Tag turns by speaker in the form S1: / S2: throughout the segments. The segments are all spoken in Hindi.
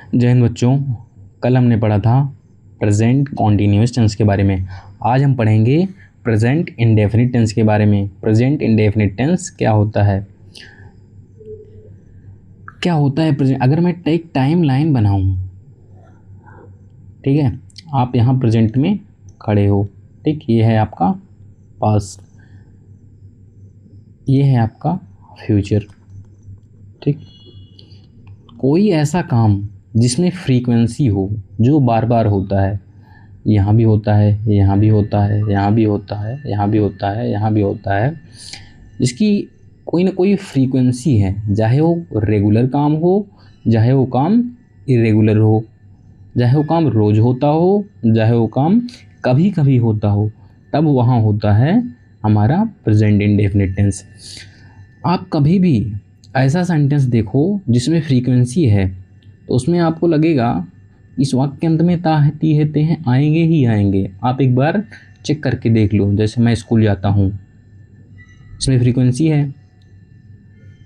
S1: जय हिंद बच्चों। कल हमने पढ़ा था प्रेजेंट कॉन्टिन्यूअस टेंस के बारे में। आज हम पढ़ेंगे प्रेजेंट इंडेफिनिट टेंस के बारे में। प्रेजेंट इंडेफिनिट टेंस क्या होता है? प्रेजेंट? अगर मैं एक टाइम लाइन बनाऊं, ठीक है, आप यहाँ प्रेजेंट में खड़े हो, ठीक, ये है आपका पास्ट, ये है आपका फ्यूचर, ठीक। कोई ऐसा काम जिसमें फ्रीक्वेंसी हो, जो बार बार होता है, यहाँ भी होता है, यहाँ भी होता है, यहाँ भी होता है, यहाँ भी होता है, यहाँ भी होता है, जिसकी कोई ना कोई फ्रीक्वेंसी है, चाहे वो रेगुलर काम हो, चाहे वो काम इरेगुलर हो, चाहे वो काम रोज़ होता हो, चाहे वो काम कभी कभी होता हो, तब वहाँ होता है हमारा प्रेजेंट इंडेफिनिट टेंस। आप कभी भी ऐसा सेंटेंस देखो जिसमें फ्रीक्वेंसी है, तो उसमें आपको लगेगा इस वाक्य के अंत में ताहती हेते हैं आएंगे ही आएंगे। आप एक बार चेक करके देख लो, जैसे मैं स्कूल जाता हूँ, इसमें फ्रीक्वेंसी है,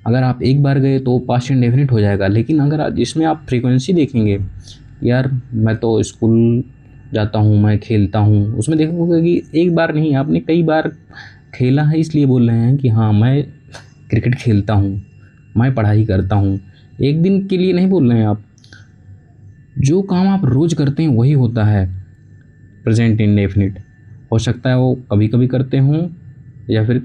S1: अगर आप एक बार गए तो पास्ट इंडेफिनिट हो जाएगा। लेकिन अगर इसमें आप फ्रीक्वेंसी देखेंगे, यार मैं तो स्कूल जाता हूँ, मैं खेलता हूँ, उसमें देखोगे कि एक बार नहीं, आपने कई बार खेला है, इसलिए बोल रहे हैं कि हाँ मैं क्रिकेट खेलता हूँ, मैं पढ़ाई करता हूँ। एक दिन के लिए नहीं बोल रहे हैं आप, जो काम आप रोज़ करते हैं वही होता है प्रेजेंट इंडेफिनिट। हो सकता है वो कभी कभी करते हों या फिर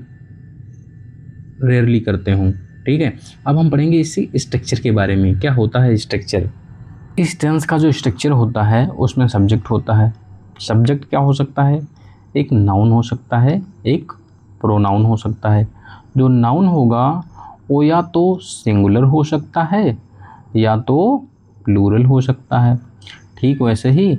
S1: रेयरली करते हों, ठीक है। अब हम पढ़ेंगे इसी स्ट्रक्चर के बारे में। क्या होता है स्ट्रक्चर? इस टेंस का जो स्ट्रक्चर होता है उसमें सब्जेक्ट होता है। सब्जेक्ट क्या हो सकता है? एक नाउन हो सकता है, एक प्रोनाउन हो सकता है। जो नाउन होगा वो या तो सिंगुलर हो सकता है या तो प्लूरल हो सकता है। ठीक वैसे ही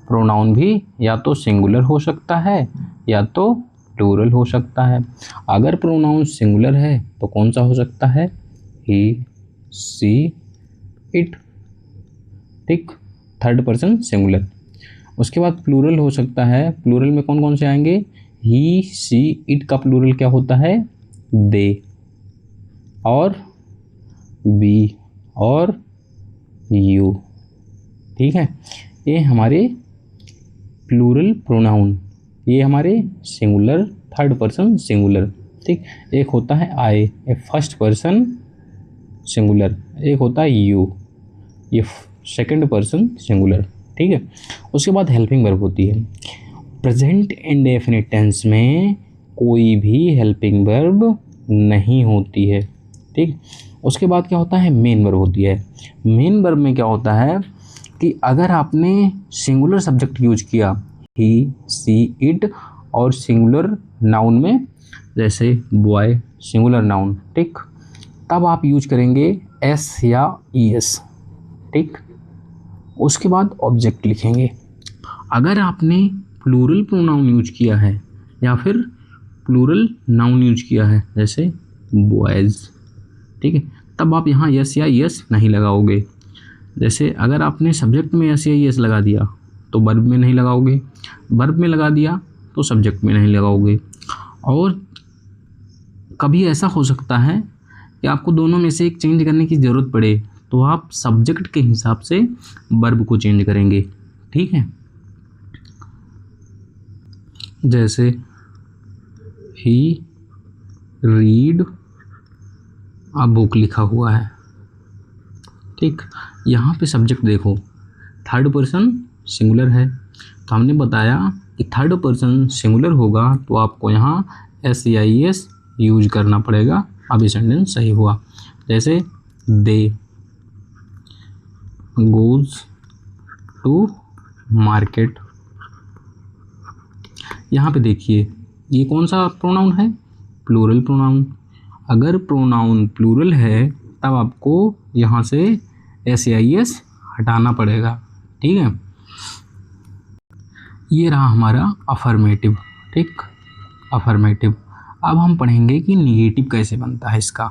S1: प्रोनाउन भी या तो सिंगुलर हो सकता है या तो प्लूरल हो सकता है। अगर प्रोनाउन सिंगुलर है तो कौन सा हो सकता है? ही, सी, इट, ठीक, थर्ड पर्सन सिंगुलर। उसके बाद प्लूरल हो सकता है। प्लूरल में कौन कौन से आएंगे? ही, सी, इट का प्लूरल क्या होता है? दे, और बी, और यू, ठीक है। ये हमारे प्लूरल प्रोनाउन, ये हमारे सिंगुलर थर्ड पर्सन सिंगुलर, ठीक। एक होता है आई, ये फर्स्ट पर्सन सिंगुलर, एक होता है यू, ये सेकंड पर्सन सिंगुलर, ठीक है। उसके बाद हेल्पिंग वर्ब होती है। प्रेजेंट इंडेफिनिट टेंस में कोई भी हेल्पिंग वर्ब नहीं होती है, ठीक। उसके बाद क्या होता है? मेन वर्ब होती है। मेन वर्ब में क्या होता है कि अगर आपने सिंगुलर सब्जेक्ट यूज किया, ही, सी, इट, और सिंगुलर नाउन में जैसे बॉय सिंगुलर नाउन, ठीक, तब आप यूज करेंगे एस या ई एस, ठीक। उसके बाद ऑब्जेक्ट लिखेंगे। अगर आपने प्लूरल प्रोनाउन यूज किया है या फिर प्लूरल नाउन यूज किया है, जैसे बॉयज़, ठीक है, तब आप यहाँ यस या यस नहीं लगाओगे। जैसे अगर आपने सब्जेक्ट में यस या यस लगा दिया तो वर्ब में नहीं लगाओगे, वर्ब में लगा दिया तो सब्जेक्ट में नहीं लगाओगे। और कभी ऐसा हो सकता है कि आपको दोनों में से एक चेंज करने की ज़रूरत पड़े, तो आप सब्जेक्ट के हिसाब से वर्ब को चेंज करेंगे, ठीक है। जैसे ही रीड अ बुक लिखा हुआ है, ठीक, यहाँ पे सब्जेक्ट देखो थर्ड पर्सन सिंगुलर है, तो हमने बताया कि थर्ड पर्सन सिंगुलर होगा तो आपको यहाँ एस या एस यूज करना पड़ेगा। अब ये सेंटेंस सही हुआ। जैसे दे गोज टू मार्केट, यहाँ पे देखिए ये कौन सा प्रोनाउन है? Plural pronoun. अगर प्रोनाउन प्लूरल है तब आपको यहाँ से एस या एस हटाना पड़ेगा, ठीक है। ये रहा हमारा अफर्मेटिव, ठीक, अफर्मेटिव। अब हम पढ़ेंगे कि निगेटिव कैसे बनता है इसका।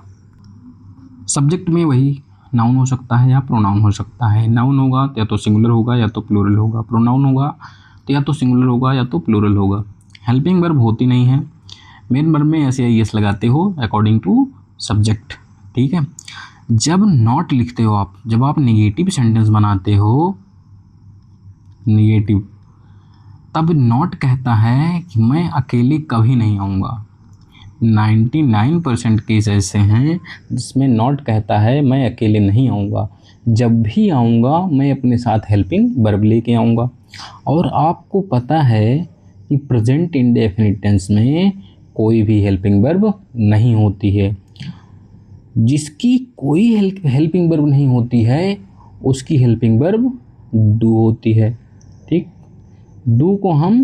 S1: सब्जेक्ट में वही नाउन हो सकता है या प्रोनाउन हो सकता है। नाउन होगा तो या तो सिंगुलर होगा या तो प्लूरल होगा, प्रोनाउन होगा तो या तो सिंगुलर होगा या तो प्लूरल होगा। हेल्पिंग वर्ब होती नहीं है। मेन वर्ब में ऐसे एस लगाते हो अकॉर्डिंग टू सब्जेक्ट, ठीक है। जब नॉट लिखते हो आप, जब आप नेगेटिव सेंटेंस बनाते हो, नेगेटिव, तब नॉट कहता है कि मैं अकेले कभी नहीं आऊँगा। 99% केस ऐसे हैं जिसमें नॉट कहता है मैं अकेले नहीं आऊँगा, जब भी आऊँगा मैं अपने साथ हेल्पिंग वर्ब लेके आऊँगा। और आपको पता है कि प्रेजेंट इंडेफिनिट टेंस में कोई भी हेल्पिंग वर्ब नहीं होती है। जिसकी कोई हेल्पिंग वर्ब नहीं होती है उसकी हेल्पिंग वर्ब डू होती है। ठीक, डू को हम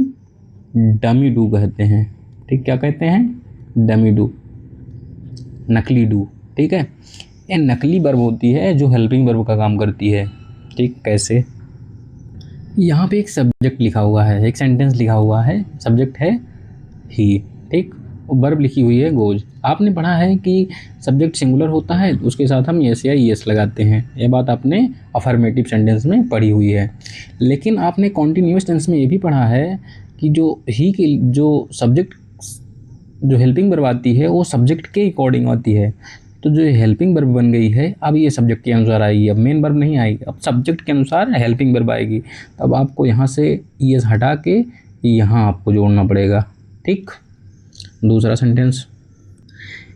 S1: डमी डू कहते हैं। ठीक, क्या कहते हैं? डमी डू, नकली डू। ठीक है, ये नकली वर्ब होती है जो हेल्पिंग वर्ब का काम करती है। ठीक, कैसे? यहाँ पे एक सब्जेक्ट लिखा हुआ है, एक सेंटेंस लिखा हुआ है, सब्जेक्ट है ही। ठीक, वर्ब लिखी हुई है गोज। आपने पढ़ा है कि सब्जेक्ट सिंगुलर होता है तो उसके साथ हम एस या ईएस लगाते हैं। ये बात आपने अफर्मेटिव सेंटेंस में पढ़ी हुई है। लेकिन आपने कॉन्टिन्यूअस टेंस में ये भी पढ़ा है कि जो ही की जो सब्जेक्ट जो हेल्पिंग वर्ब आती है वो सब्जेक्ट के अकॉर्डिंग आती है। तो जो हेल्पिंग वर्ब बन गई है अब ये सब्जेक्ट के अनुसार आएगी, अब मेन वर्ब नहीं आएगी, अब सब्जेक्ट के अनुसार हेल्पिंग वर्ब आएगी। तब आपको यहाँ से ईएस हटा के यहाँ आपको जोड़ना पड़ेगा। ठीक, दूसरा सेंटेंस,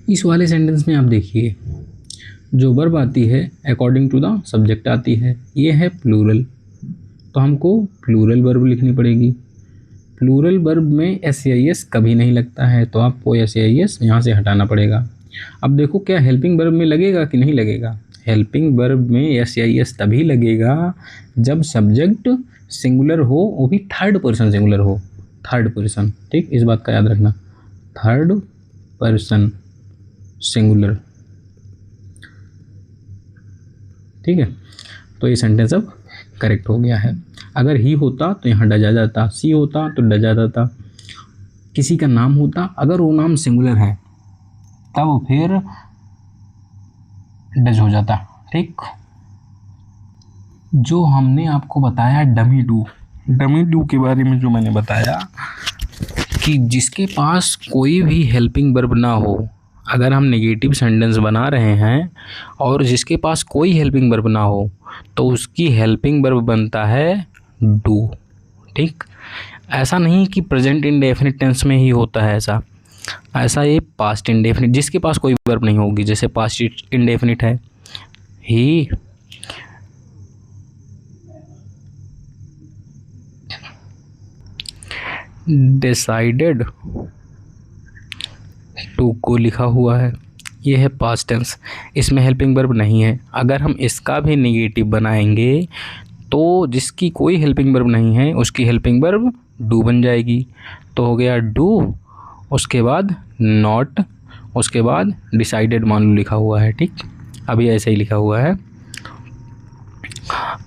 S1: इस वाले सेंटेंस में आप देखिए जो वर्ब आती है अकॉर्डिंग टू द सब्जेक्ट आती है, ये है प्लूरल, तो हमको प्लूरल वर्ब लिखनी पड़ेगी। प्लूरल वर्ब में एस या एस कभी नहीं लगता है, तो आपको एस या एस यहाँ से हटाना पड़ेगा। अब देखो क्या हेल्पिंग वर्ब में लगेगा कि नहीं लगेगा? हेल्पिंग वर्ब में एस या एस तभी लगेगा जब सब्जेक्ट सिंगुलर हो, वो भी थर्ड पर्सन सिंगुलर हो, थर्ड पर्सन। ठीक, इस बात का याद रखना, थर्ड पर्सन सिंगुलर। ठीक है, तो ये सेंटेंस अब करेक्ट हो गया है। अगर ही होता तो यहाँ डजा जाता, सी होता तो डजा जाता, किसी का नाम होता अगर वो नाम सिंगुलर है तब फिर डज हो जाता। ठीक, जो हमने आपको बताया डमी डू, डमी डू के बारे में जो मैंने बताया कि जिसके पास कोई भी हेल्पिंग वर्ब ना हो, अगर हम नेगेटिव सेंटेंस बना रहे हैं और जिसके पास कोई हेल्पिंग वर्ब ना हो तो उसकी हेल्पिंग वर्ब बनता है डू। ठीक, ऐसा नहीं कि प्रेजेंट इंडेफिनिट टेंस में ही होता है ऐसा ये पास्ट इंडेफिनिट, जिसके पास कोई वर्ब नहीं होगी, जैसे पास्ट इंडेफिनिट है ही डिसाइडेड टू को लिखा हुआ है, ये है पास्ट टेंस, इसमें हेल्पिंग वर्ब नहीं है। अगर हम इसका भी नेगेटिव बनाएंगे तो जिसकी कोई हेल्पिंग वर्ब नहीं है उसकी हेल्पिंग वर्ब डू बन जाएगी। तो हो गया डू, उसके बाद नॉट, उसके बाद डिसाइडेड मान लो लिखा हुआ है। ठीक, अभी ऐसे ही लिखा हुआ है।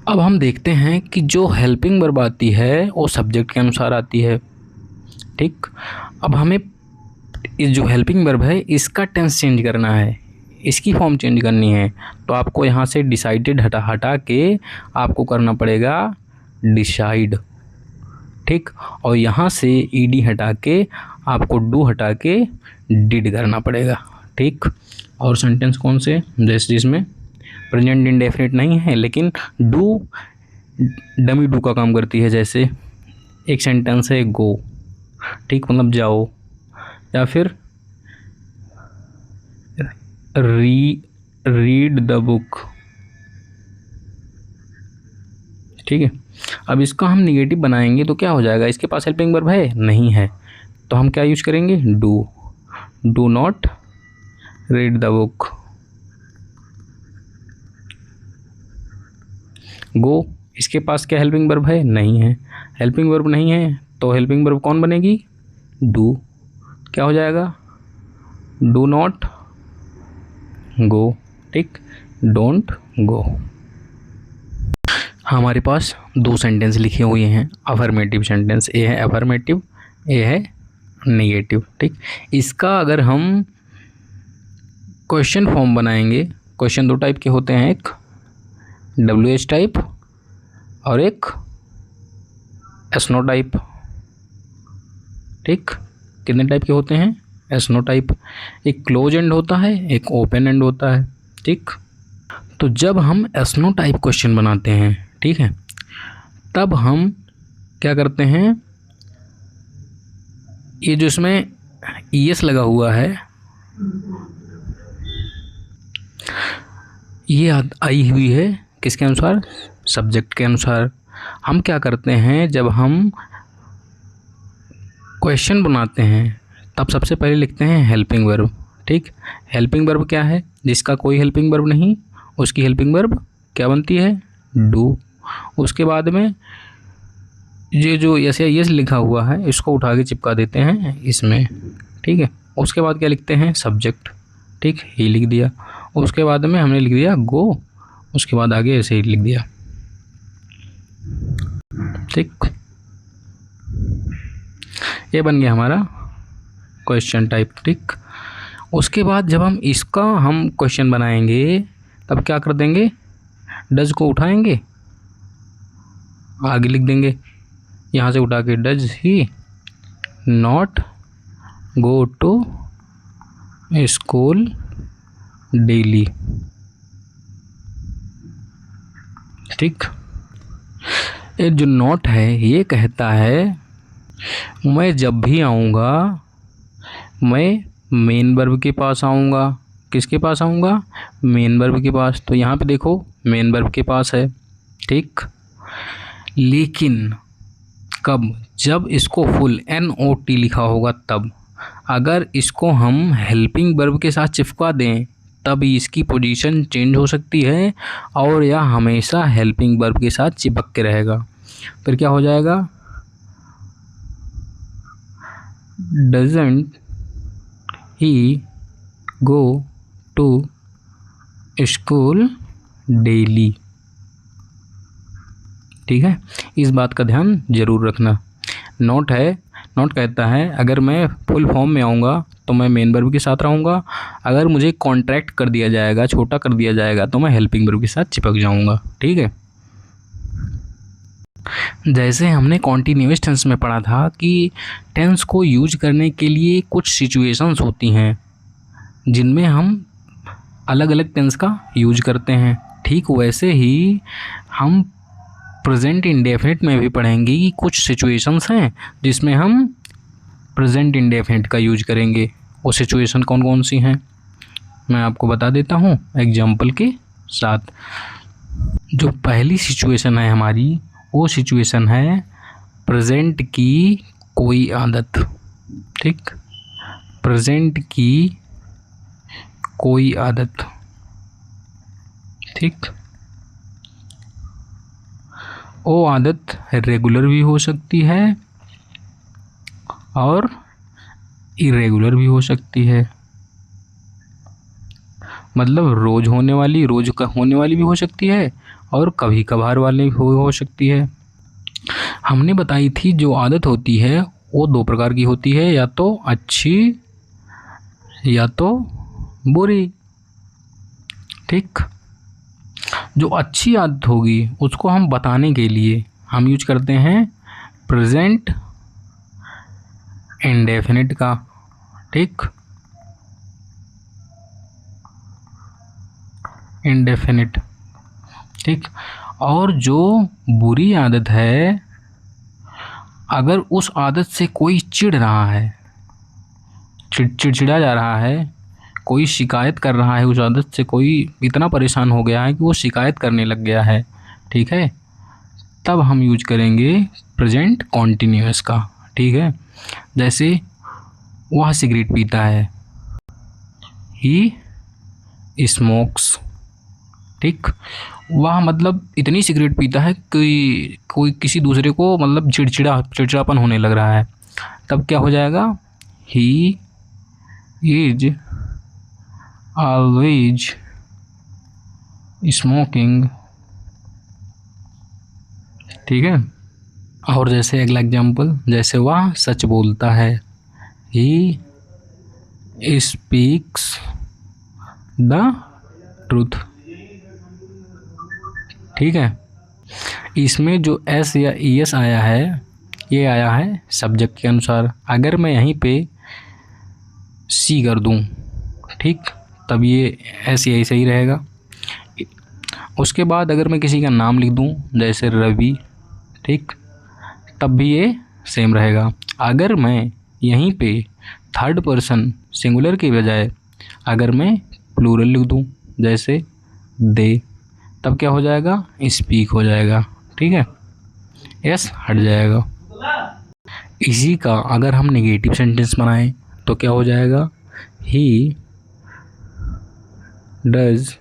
S1: अब हम देखते हैं कि जो हेल्पिंग वर्ब आती है वो सब्जेक्ट के अनुसार आती है। ठीक, अब हमें इस जो हेल्पिंग वर्ब है इसका टेंस चेंज करना है, इसकी फॉर्म चेंज करनी है, तो आपको यहाँ से डिसाइडेड हटा के आपको करना पड़ेगा डिसाइड। ठीक, और यहाँ से ईडी हटा के आपको डू हटा के डिड करना पड़ेगा। ठीक, और सेंटेंस कौन से, जैसे जिसमें प्रेजेंट इंडेफिनिट नहीं है लेकिन डू डमी डू का काम करती है, जैसे एक सेंटेंस है गो। ठीक, मतलब जाओ, या फिर रीड द बुक। ठीक है, अब इसका हम निगेटिव बनाएंगे तो क्या हो जाएगा, इसके पास हेल्पिंग वर्ब है नहीं है, तो हम क्या यूज करेंगे, do not read the book. Go, इसके पास क्या हेल्पिंग वर्ब है नहीं है, हेल्पिंग वर्ब नहीं है तो हेल्पिंग वर्ब कौन बनेगी, डू। क्या हो जाएगा, डू नॉट गो। ठीक, डोंट गो। हमारे पास दो सेंटेंस लिखे हुए हैं अफर्मेटिव सेंटेंस, ए है अफर्मेटिव, ए है नेगेटिव। ठीक, इसका अगर हम क्वेश्चन फॉर्म बनाएंगे, क्वेश्चन दो टाइप के होते हैं, एक WH टाइप और एक एस-नो टाइप। ठीक, कितने टाइप के होते हैं, एस-नो टाइप। एक क्लोज एंड होता है, एक ओपन एंड होता है। ठीक, तो जब हम एसनो टाइप क्वेश्चन बनाते हैं, ठीक है, तब हम क्या करते हैं, ये जो इसमें ईएस लगा हुआ है, ये आई हुई है किसके अनुसार, सब्जेक्ट के अनुसार। हम क्या करते हैं, जब हम क्वेश्चन बनाते हैं तब सबसे पहले लिखते हैं हेल्पिंग वर्ब। ठीक, हेल्पिंग वर्ब क्या है, जिसका कोई हेल्पिंग वर्ब नहीं उसकी हेल्पिंग वर्ब क्या बनती है, डू। उसके बाद में ये जो ऐसे यस लिखा हुआ है इसको उठा के चिपका देते हैं इसमें। ठीक है, उसके बाद क्या लिखते हैं, सब्जेक्ट। ठीक, ही लिख दिया। उसके बाद में हमने लिख दिया गो, उसके बाद आगे ऐसे ही लिख दिया। ठीक, ये बन गया हमारा क्वेश्चन टाइप। ठीक, उसके बाद जब हम इसका हम क्वेश्चन बनाएंगे तब क्या कर देंगे, डज को उठाएंगे, आगे लिख देंगे, यहाँ से उठा के does he not go to school daily. ठीक, ये जो नॉट है ये कहता है मैं जब भी आऊँगा मैं मेन वर्ब के पास आऊँगा। किसके पास आऊँगा, मेन वर्ब के पास। तो यहाँ पे देखो मेन वर्ब के पास है। ठीक, लेकिन कब, जब इसको फुल NOT लिखा होगा तब। अगर इसको हम हेल्पिंग वर्ब के साथ चिपका दें तब इसकी पोजीशन चेंज हो सकती है और यह हमेशा हेल्पिंग वर्ब के साथ चिपक के रहेगा। फिर क्या हो जाएगा, doesn't he go to school daily. ठीक है, इस बात का ध्यान ज़रूर रखना। नोट है, नोट कहता है अगर मैं फुल फॉर्म में आऊँगा तो मैं मेन वर्ब के साथ रहूँगा, अगर मुझे कॉन्ट्रैक्ट कर दिया जाएगा, छोटा कर दिया जाएगा तो मैं हेल्पिंग वर्ब के साथ चिपक जाऊँगा। ठीक है, जैसे हमने कॉन्टिन्यूअस टेंस में पढ़ा था कि टेंस को यूज करने के लिए कुछ सिचुएशंस होती हैं जिनमें हम अलग अलग टेंस का यूज करते हैं। ठीक वैसे ही हम प्रेजेंट इंडेफिनिट में भी पढ़ेंगे कि कुछ सिचुएशंस हैं जिसमें हम प्रेजेंट इंडेफिनिट का यूज करेंगे। वो सिचुएशन कौन कौन सी हैं मैं आपको बता देता हूँ एग्जाम्पल के साथ। जो पहली सिचुएशन है हमारी वो सिचुएशन है प्रेजेंट की कोई आदत। ठीक, प्रेजेंट की कोई आदत। ठीक, वो आदत रेगुलर भी हो सकती है और इरेगुलर भी हो सकती है। मतलब रोज़ होने वाली, रोज़ का होने वाली भी हो सकती है और कभी कभार वाली हो सकती है। हमने बताई थी जो आदत होती है वो दो प्रकार की होती है, या तो अच्छी या तो बुरी। ठीक, जो अच्छी आदत होगी उसको हम बताने के लिए हम यूज करते हैं प्रेजेंट इंडेफिनिट का। ठीक, इंडेफिनिट। ठीक, और जो बुरी आदत है, अगर उस आदत से कोई चिढ़ रहा है, चिड़चिड़ा जा रहा है, कोई शिकायत कर रहा है, उस आदत से कोई इतना परेशान हो गया है कि वो शिकायत करने लग गया है, ठीक है, तब हम यूज करेंगे प्रेजेंट कॉन्टिन्यूअस का। ठीक है, जैसे वह सिगरेट पीता है, ही स्मोक्स। ठीक, वह मतलब इतनी सिगरेट पीता है कि कोई किसी दूसरे को मतलब चिड़चिड़ापन होने लग रहा है, तब क्या हो जाएगा, ही इज ऑलवेज स्मोकिंग। ठीक है, और जैसे अगला एग्जाम्पल, जैसे वह सच बोलता है, ही स्पीक्स द ट्रूथ। ठीक है, इसमें जो एस या ईएस आया है ये आया है सब्जेक्ट के अनुसार। अगर मैं यहीं पे सी कर दूं, ठीक, तब ये एस यही सही रहेगा। उसके बाद अगर मैं किसी का नाम लिख दूँ जैसे रवि, ठीक, तब भी ये सेम रहेगा। अगर मैं यहीं पे थर्ड पर्सन सिंगुलर की बजाय अगर मैं प्लूरल लिख दूँ जैसे दे, तब क्या हो जाएगा, स्पीक हो जाएगा, ठीक है, यस हट जाएगा। इसी का अगर हम नेगेटिव सेंटेंस बनाएं तो क्या हो जाएगा, he does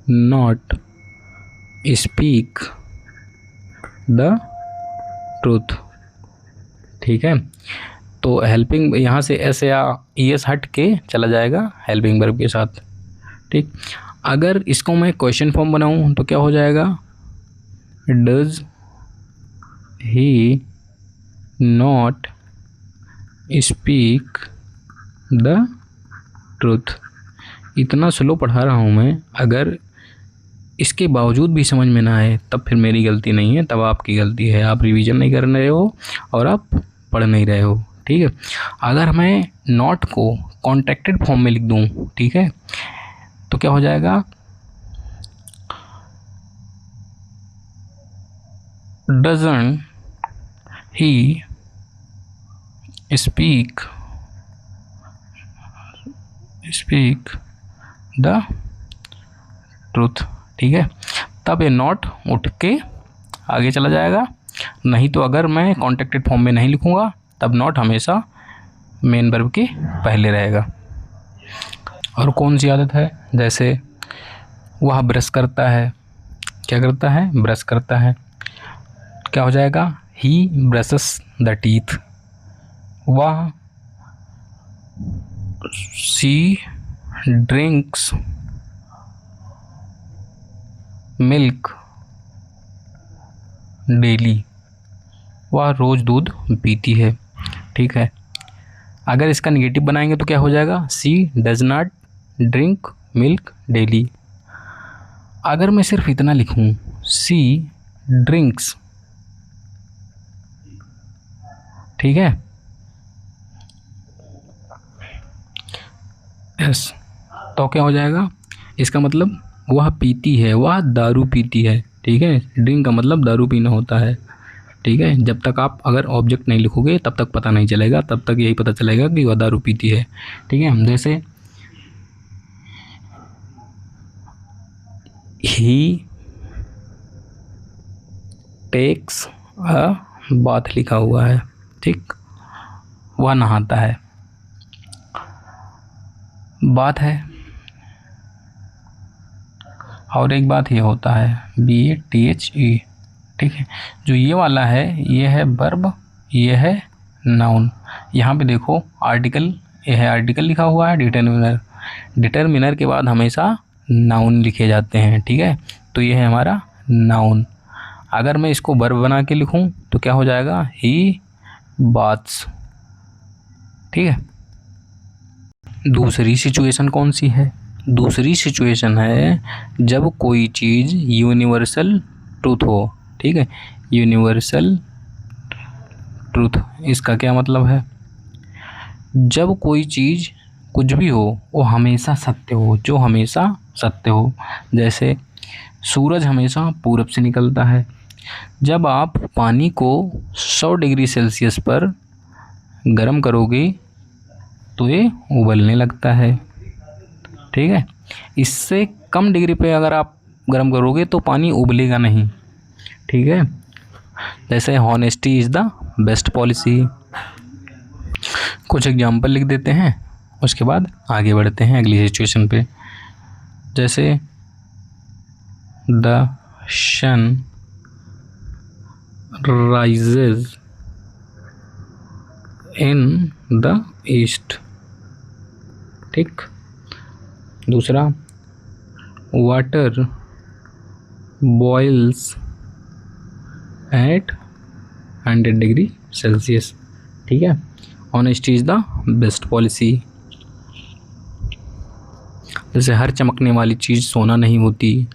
S1: not speak the truth, ठीक है। तो हेल्पिंग यहाँ से एस या ई एस हट के चला जाएगा हेल्पिंग वर्ब के साथ, ठीक। अगर इसको मैं क्वेश्चन फॉर्म बनाऊँ तो क्या हो जाएगा, does he not speak the truth. इतना स्लो पढ़ा रहा हूँ मैं, अगर इसके बावजूद भी समझ में ना आए तब फिर मेरी गलती नहीं है, तब आपकी गलती है। आप रिवीजन नहीं कर रहे हो और आप पढ़ नहीं रहे हो, ठीक है। अगर मैं नॉट को कॉन्ट्रैक्टेड फॉर्म में लिख दूँ, ठीक है, तो क्या हो जाएगा, doesn't he speak the truth, ठीक है। तब ये नॉट उठ के आगे चला जाएगा। नहीं तो अगर मैं कॉन्ट्रैक्टेड फॉर्म में नहीं लिखूँगा तब नॉट हमेशा मेन वर्ब के पहले रहेगा। और कौन सी आदत है, जैसे वह ब्रश करता है, क्या करता है, ब्रश करता है, क्या हो जाएगा, ही ब्रशेस द टीथ। वह शी ड्रिंक्स मिल्क डेली। वह रोज़ दूध पीती है, ठीक है। अगर इसका निगेटिव बनाएंगे तो क्या हो जाएगा, she does not drink milk daily. अगर मैं सिर्फ इतना लिखूं, शी ड्रिंक्स, ठीक है, यस, तो क्या हो जाएगा, इसका मतलब वह पीती है, वह दारू पीती है, ठीक है। ड्रिंक का मतलब दारू पीना होता है, ठीक है। जब तक आप अगर ऑब्जेक्ट नहीं लिखोगे तब तक पता नहीं चलेगा, तब तक यही पता चलेगा कि वह दारू पीती है, ठीक है। जैसे ही टेक्स अ बाथ लिखा हुआ है, ठीक, वह नहाता है, बात है। और एक बात ये होता है BATHE, ठीक है। जो ये वाला है ये है वर्ब, ये है नाउन। यहाँ पे देखो आर्टिकल, ये है आर्टिकल लिखा हुआ है, डिटरमिनर। डिटरमिनर के बाद हमेशा नाउन लिखे जाते हैं, ठीक है। तो ये है हमारा नाउन। अगर मैं इसको वर्ब बना के लिखूं तो क्या हो जाएगा, ही बाथ्स, ठीक है। दूसरी सिचुएशन कौन सी है, दूसरी सिचुएशन है जब कोई चीज़ यूनिवर्सल ट्रूथ हो, ठीक है। यूनिवर्सल ट्रूथ, इसका क्या मतलब है, जब कोई चीज़ कुछ भी हो वो हमेशा सत्य हो, जो हमेशा सत्य हो। जैसे सूरज हमेशा पूरब से निकलता है। जब आप पानी को 100 डिग्री सेल्सियस पर गर्म करोगे तो ये उबलने लगता है, ठीक है। इससे कम डिग्री पे अगर आप गर्म करोगे तो पानी उबलेगा नहीं, ठीक है। जैसे honesty is the best policy. कुछ एग्जांपल लिख देते हैं, उसके बाद आगे बढ़ते हैं अगली सिचुएशन पे। जैसे the sun rises in the east, ठीक। दूसरा, water boils at 100 degree Celsius, ठीक है। Honesty is the best policy. जैसे हर चमकने वाली चीज़ सोना नहीं होती,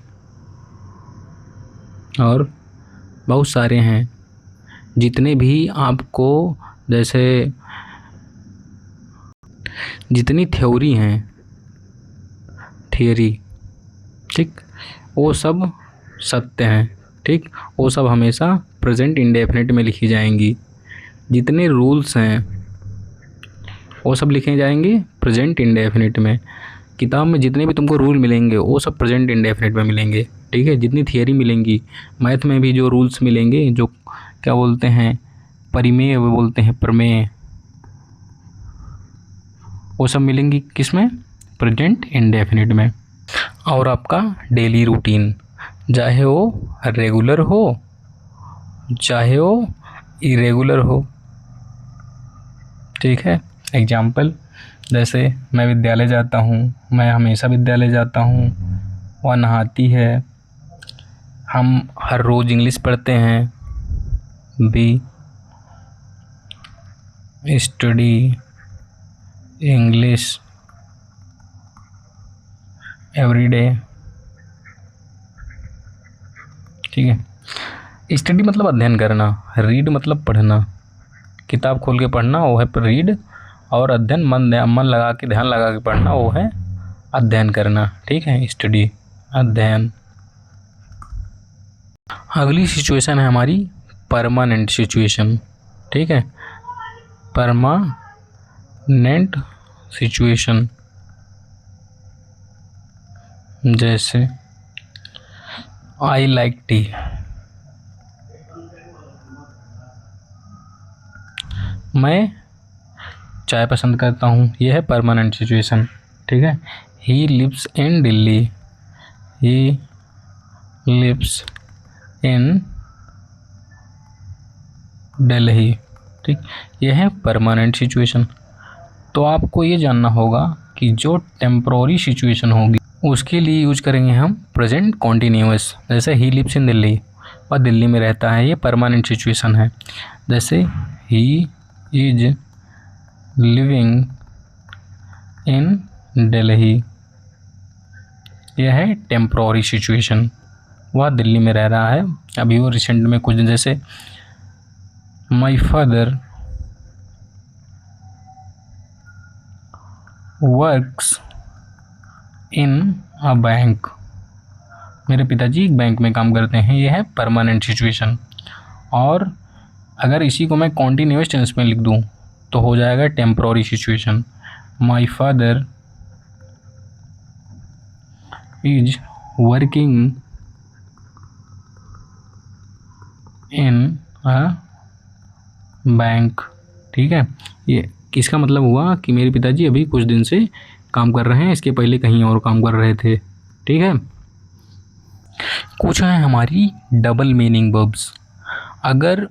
S1: और बहुत सारे हैं जितने भी आपको, जैसे जितनी थियोरी, ठीक, वो सब सत्य हैं, ठीक, वो सब हमेशा प्रेजेंट इंडेफिनिट में लिखी जाएंगी। जितने रूल्स हैं वो सब लिखे जाएंगे प्रेजेंट इंडेफिनिट में। किताब में जितने भी तुमको रूल मिलेंगे वो सब प्रेजेंट इंडेफिनिट में मिलेंगे, ठीक है। जितनी थियरी मिलेंगी, मैथ में भी जो रूल्स मिलेंगे, जो क्या बोलते हैं परिमेय, वो बोलते हैं प्रमेय, वो सब मिलेंगी किस में, प्रेजेंट इंडेफिनिट में। और आपका डेली रूटीन, चाहे वो रेगुलर हो चाहे वो इरेगुलर हो, ठीक है। एग्जाम्पल, जैसे मैं विद्यालय जाता हूँ, मैं हमेशा विद्यालय जाता हूँ। वह नहाती है, हम हर रोज़ इंग्लिश पढ़ते हैं। We study English every day, ठीक है। स्टडी मतलब अध्ययन करना, रीड मतलब पढ़ना, किताब खोल के पढ़ना वो है रीड, और अध्ययन मन लगा के, ध्यान लगा के पढ़ना वो है अध्ययन करना, ठीक है, स्टडी अध्ययन। अगली सिचुएशन है हमारी परमानेंट सिचुएशन, ठीक है, परमानेंट सिचुएशन। जैसे आई लाइक टी, मैं चाय पसंद करता हूँ, यह है परमानेंट सिचुएशन, ठीक है। He lives in Delhi, he lives in Delhi, ठीक, यह है परमानेंट सिचुएशन। तो आपको ये जानना होगा कि जो टेम्पोररी सिचुएशन होगी उसके लिए यूज करेंगे हम प्रेजेंट कॉन्टिन्यूअस। जैसे ही लिव्स इन दिल्ली, वह दिल्ली में रहता है, ये परमानेंट सिचुएशन है। जैसे he is living in Delhi, यह है टेम्पोररी सिचुएशन, वह दिल्ली में रह रहा है अभी, वो रिसेंट में कुछ दिन। जैसे my father works in a bank, मेरे पिताजी एक बैंक में काम करते हैं, यह है परमानेंट सिचुएशन। और अगर इसी को मैं कॉन्टिन्यूअस टेंस में लिख दूं तो हो जाएगा temporary situation. My father is working in a bank, ठीक है। ये किसका मतलब हुआ कि मेरे पिताजी अभी कुछ दिन से काम कर रहे हैं, इसके पहले कहीं और काम कर रहे थे, ठीक है। कुछ है हमारी डबल मीनिंग वर्ब्स। अगर